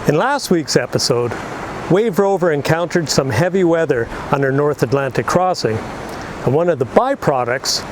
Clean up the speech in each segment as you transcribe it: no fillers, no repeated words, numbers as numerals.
In last week's episode, Wave Rover encountered some heavy weather on her North Atlantic crossing, and one of the byproducts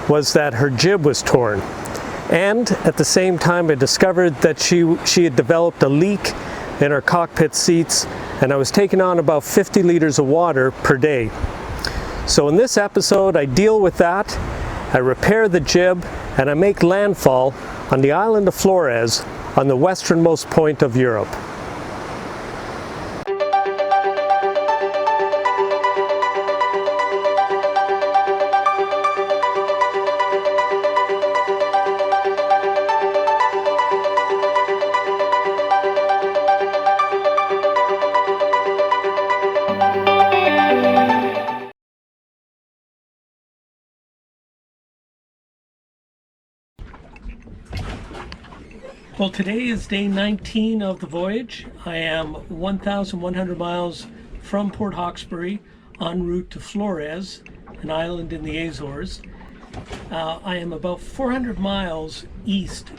was that her jib was torn. And at the same time, I discovered that she had developed a leak in her cockpit seats, and I was taking on about 50 liters of water per day. So in this episode, I deal with that, I repair the jib, and I make landfall on the island of Flores on the westernmost point of Europe. Well, today is day 19 of the voyage. I am 1,100 miles from Port Hawkesbury en route to Flores, an island in the Azores. I am about 400 miles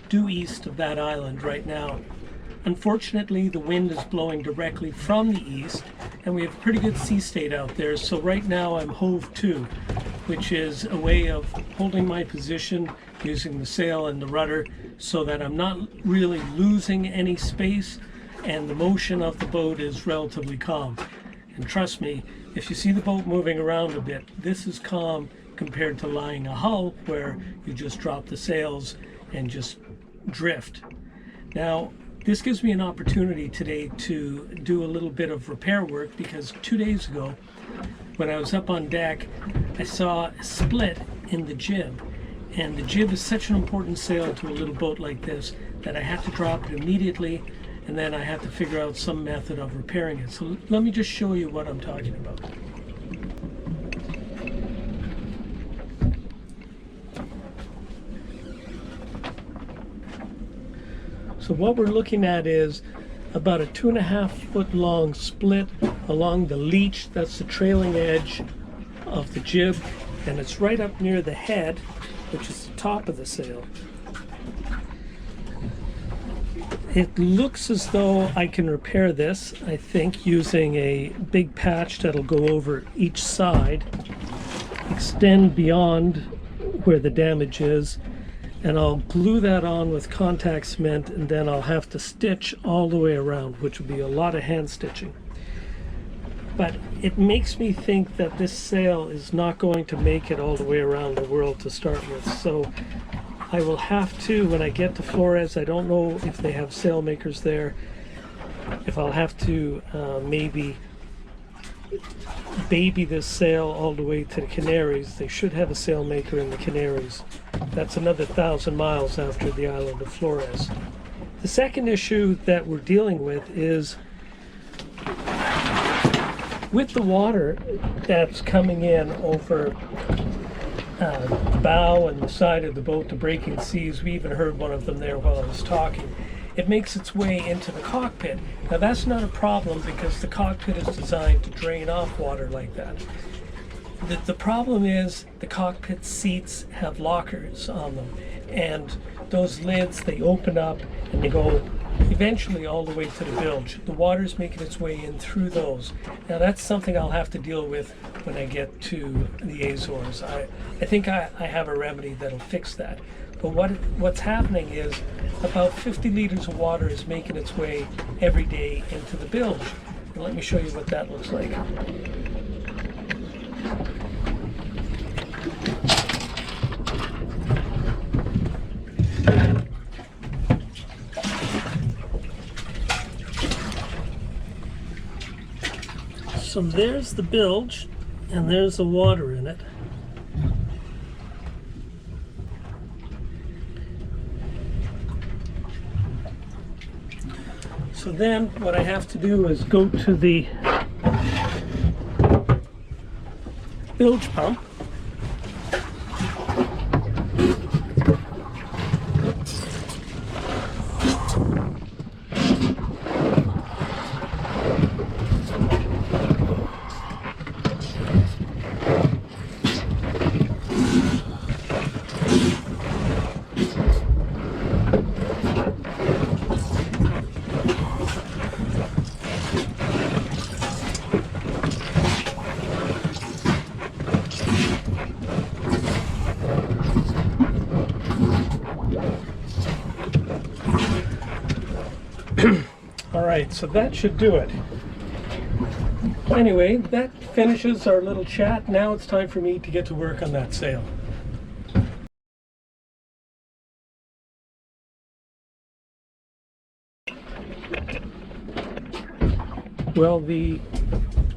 due east of that island right now. Unfortunately, the wind is blowing directly from the east, and we have a pretty good sea state out there. So right now I'm hove to, which is a way of holding my position using the sail and the rudder so that I'm not really losing any space, and the motion of the boat is relatively calm. And trust me, if you see the boat moving around a bit, this is calm compared to lying a hull where you just drop the sails and just drift. Now, this gives me an opportunity today to do a little bit of repair work, because 2 days ago when I was up on deck, I saw a split in the jib. And the jib is such an important sail to a little boat like this that I had to drop it immediately, and then I had to figure out some method of repairing it. So let me just show you what I'm talking about. So what we're looking at is about a 2.5 foot long split along the leech. That's the trailing edge of the jib, and it's right up near the head, which is the top of the sail. It looks as though I can repair this, I think, using a big patch that'll go over each side, extend beyond where the damage is, and I'll glue that on with contact cement, and then I'll have to stitch all the way around, which will be a lot of hand stitching. But it makes me think that this sail is not going to make it all the way around the world to start with. So I will have to, when I get to Flores, I don't know if they have sail makers there, if I'll have to maybe baby this sail all the way to the Canaries. They should have a sail maker in the Canaries. That's another 1,000 miles after the island of Flores. The second issue that we're dealing with is with the water that's coming in over the bow and the side of the boat, the breaking seas. We even heard one of them there while I was talking. It makes its way into the cockpit. Now that's not a problem because the cockpit is designed to drain off water like that. The problem is the cockpit seats have lockers on them, and those lids, they open up and they go eventually all the way to the bilge. The water's making its way in through those. Now that's something I'll have to deal with when I get to the Azores. I think I have a remedy that'll fix that. But what's happening is about 50 liters of water is making its way every day into the bilge. And let me show you what that looks like. So there's the bilge, and there's the water in it. So then what I have to do is go to the bilge pump. All right, so that should do it. Anyway, that finishes our little chat. Now it's time for me to get to work on that sail. Well, the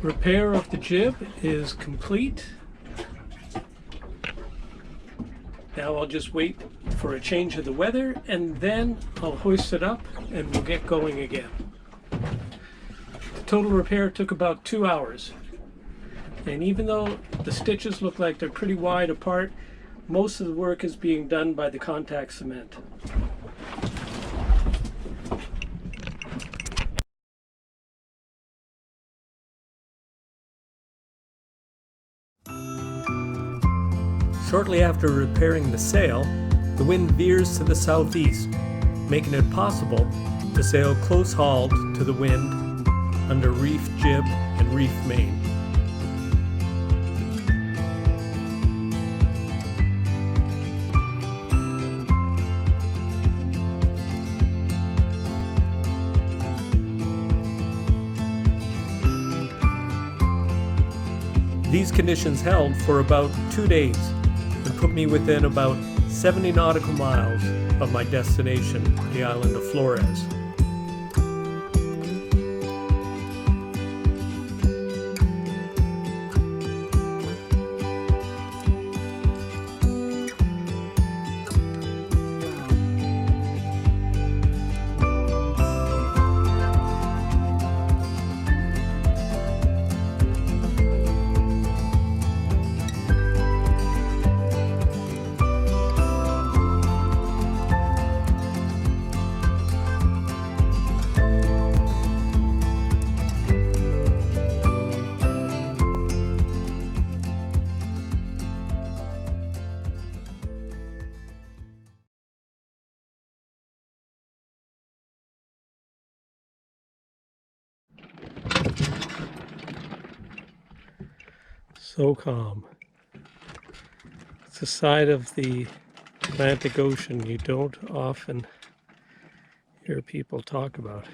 repair of the jib is complete. Now I'll just wait for a change of the weather, and then I'll hoist it up and we'll get going again. The total repair took about 2 hours. And even though the stitches look like they're pretty wide apart, most of the work is being done by the contact cement. Shortly after repairing the sail, the wind veers to the southeast, making it possible to sail close-hauled to the wind under reef jib and reef main. These conditions held for about 2 days and put me within about 70 nautical miles of my destination, the island of Flores. So calm. It's a side of the Atlantic Ocean you don't often hear people talk about.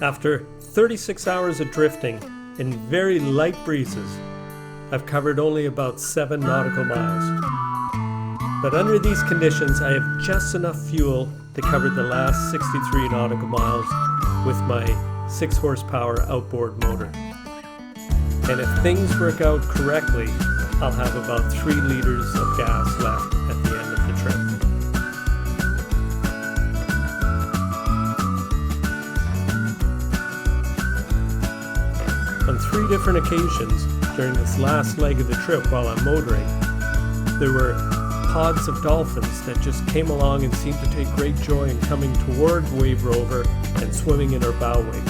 After 36 hours of drifting in very light breezes, I've covered only about 7 nautical miles. But under these conditions, I have just enough fuel to cover the last 63 nautical miles with my 6 horsepower outboard motor. And if things work out correctly, I'll have about 3 liters of gas left at the end of the trip. On 3 different occasions during this last leg of the trip while I'm motoring, there were pods of dolphins that just came along and seemed to take great joy in coming toward Wave Rover and swimming in her bow wake.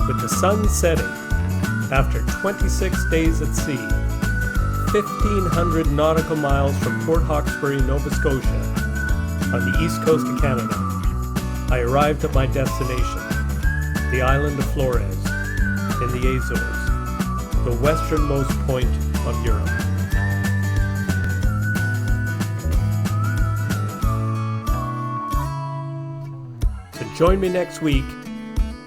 With the sun setting, after 26 days at sea, 1,500 nautical miles from Port Hawkesbury, Nova Scotia, on the east coast of Canada, I arrived at my destination, the island of Flores, in the Azores, the westernmost point of Europe. So join me next week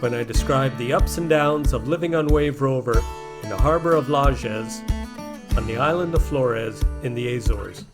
when I describe the ups and downs of living on Wave Rover in the harbor of Lajes on the island of Flores in the Azores.